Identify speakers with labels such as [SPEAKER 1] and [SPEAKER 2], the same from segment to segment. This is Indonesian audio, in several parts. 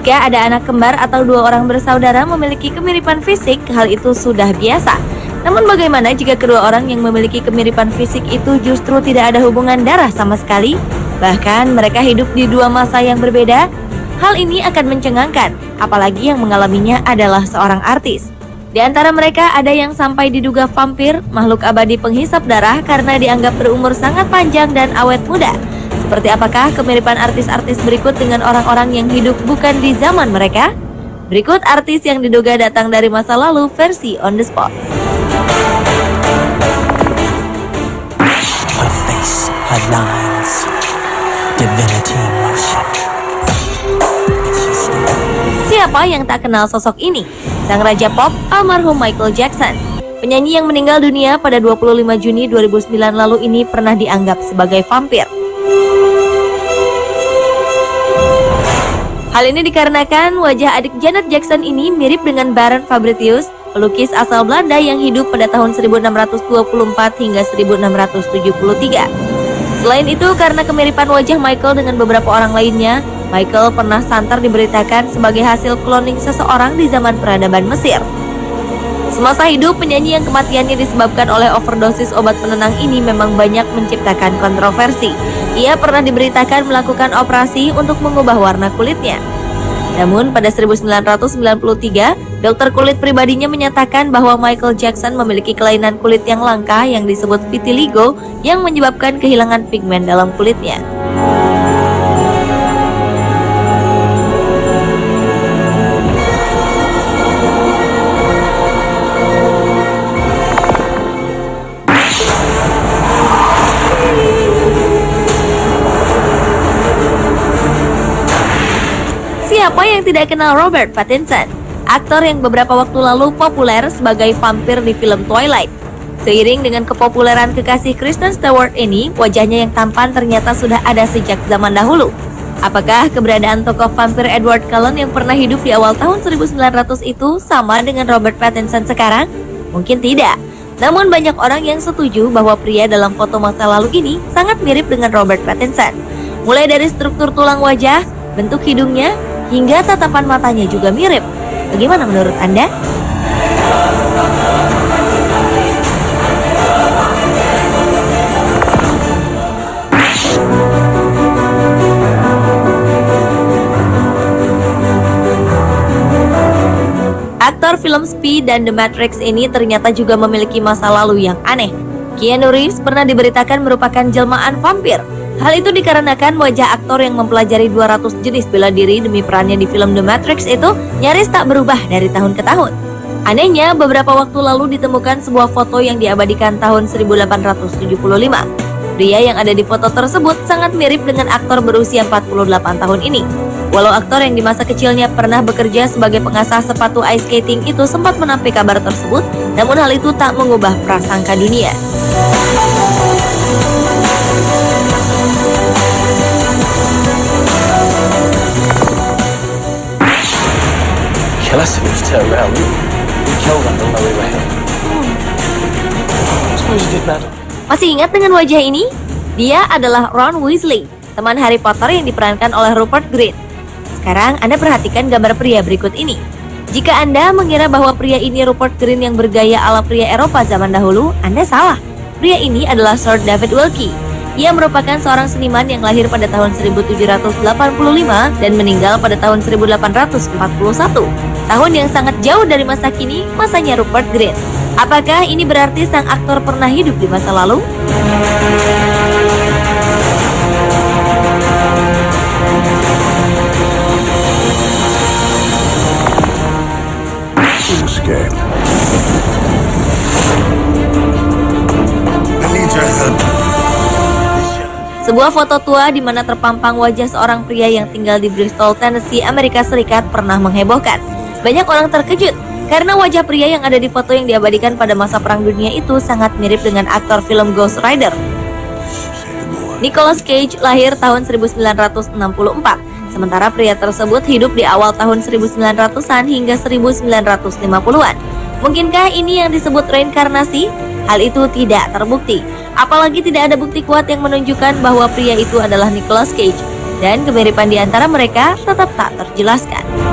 [SPEAKER 1] Jika ada anak kembar atau dua orang bersaudara memiliki kemiripan fisik, hal itu sudah biasa. Namun bagaimana jika kedua orang yang memiliki kemiripan fisik itu justru tidak ada hubungan darah sama sekali? Bahkan mereka hidup di dua masa yang berbeda? Hal ini akan mencengangkan, apalagi yang mengalaminya adalah seorang artis. Di antara mereka ada yang sampai diduga vampir, makhluk abadi penghisap darah karena dianggap berumur sangat panjang dan awet muda. Seperti apakah kemiripan artis-artis berikut dengan orang-orang yang hidup bukan di zaman mereka? Berikut artis yang diduga datang dari masa lalu versi on the spot.
[SPEAKER 2] Her face, her lines, divinity in motion.
[SPEAKER 1] Siapa yang tak kenal sosok ini? Sang Raja Pop, almarhum Michael Jackson. Penyanyi yang meninggal dunia pada 25 Juni 2009 lalu ini pernah dianggap sebagai vampir. Hal ini dikarenakan wajah adik Janet Jackson ini mirip dengan Baron Fabritius, pelukis asal Belanda yang hidup pada tahun 1624 hingga 1673. Selain itu, karena kemiripan wajah Michael dengan beberapa orang lainnya, Michael pernah santer diberitakan sebagai hasil cloning seseorang di zaman peradaban Mesir. Semasa hidup, penyanyi yang kematiannya disebabkan oleh overdosis obat penenang ini memang banyak menciptakan kontroversi. Ia pernah diberitakan melakukan operasi untuk mengubah warna kulitnya. Namun pada 1993, dokter kulit pribadinya menyatakan bahwa Michael Jackson memiliki kelainan kulit yang langka yang disebut vitiligo yang menyebabkan kehilangan pigmen dalam kulitnya. Siapa yang tidak kenal Robert Pattinson, aktor yang beberapa waktu lalu populer sebagai vampir di film Twilight. Seiring dengan kepopuleran kekasih Kristen Stewart ini, wajahnya yang tampan ternyata sudah ada sejak zaman dahulu. Apakah keberadaan tokoh vampir Edward Cullen yang pernah hidup di awal tahun 1900 itu sama dengan Robert Pattinson sekarang? Mungkin tidak. Namun banyak orang yang setuju bahwa pria dalam foto masa lalu ini sangat mirip dengan Robert Pattinson. Mulai dari struktur tulang wajah, bentuk hidungnya, hingga tatapan matanya juga mirip. Bagaimana menurut Anda? Aktor film Speed dan The Matrix ini ternyata juga memiliki masa lalu yang aneh. Keanu Reeves pernah diberitakan merupakan jelmaan vampir. Hal itu dikarenakan wajah aktor yang mempelajari 200 jenis bela diri demi perannya di film The Matrix itu nyaris tak berubah dari tahun ke tahun. Anehnya, beberapa waktu lalu ditemukan sebuah foto yang diabadikan tahun 1875. Pria yang ada di foto tersebut sangat mirip dengan aktor berusia 48 tahun ini. Walau aktor yang di masa kecilnya pernah bekerja sebagai pengasah sepatu ice skating itu sempat menampik kabar tersebut, namun hal itu tak mengubah prasangka dunia.
[SPEAKER 2] Kill us if we turn around. We killed them on the way we're here. Suppose you did better.
[SPEAKER 1] Masih ingat dengan wajah ini? Dia adalah Ron Weasley, teman Harry Potter yang diperankan oleh Rupert Grint. Sekarang Anda perhatikan gambar pria berikut ini. Jika Anda mengira bahwa pria ini Rupert Grint yang bergaya ala pria Eropa zaman dahulu, Anda salah. Pria ini adalah Sir David Wilkie. Ia merupakan seorang seniman yang lahir pada tahun 1785 dan meninggal pada tahun 1841. Tahun yang sangat jauh dari masa kini, masanya Rupert Grint. Apakah ini berarti sang aktor pernah hidup di masa lalu?
[SPEAKER 3] I'm scared. I need your help.
[SPEAKER 1] Sebuah foto tua di mana terpampang wajah seorang pria yang tinggal di Bristol, Tennessee, Amerika Serikat pernah menghebohkan. Banyak orang terkejut karena wajah pria yang ada di foto yang diabadikan pada masa Perang Dunia itu sangat mirip dengan aktor film Ghost Rider. Nicolas Cage lahir tahun 1964, sementara pria tersebut hidup di awal tahun 1900-an hingga 1950-an. Mungkinkah ini yang disebut reinkarnasi? Hal itu tidak terbukti. Apalagi tidak ada bukti kuat yang menunjukkan bahwa pria itu adalah Nicolas Cage. Dan kemiripan di antara mereka tetap tak terjelaskan.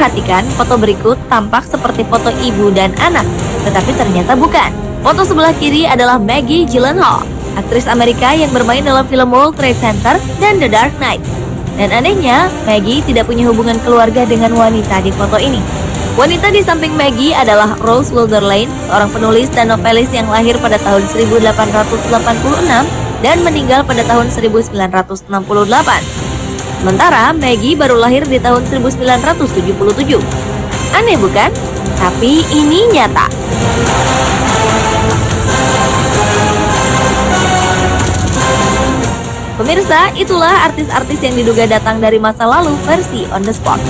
[SPEAKER 1] perhatikan, foto berikut tampak seperti foto ibu dan anak, tetapi ternyata bukan. Foto sebelah kiri adalah Maggie Gyllenhaal, aktris Amerika yang bermain dalam film World Trade Center dan The Dark Knight. Dan anehnya, Maggie tidak punya hubungan keluarga dengan wanita di foto ini. Wanita di samping Maggie adalah Rose Wilderlane, seorang penulis dan novelis yang lahir pada tahun 1886 dan meninggal pada tahun 1968. Sementara Maggie baru lahir di tahun 1977. Aneh bukan? Tapi ini nyata. Pemirsa, itulah artis-artis yang diduga datang dari masa lalu versi On The Spot.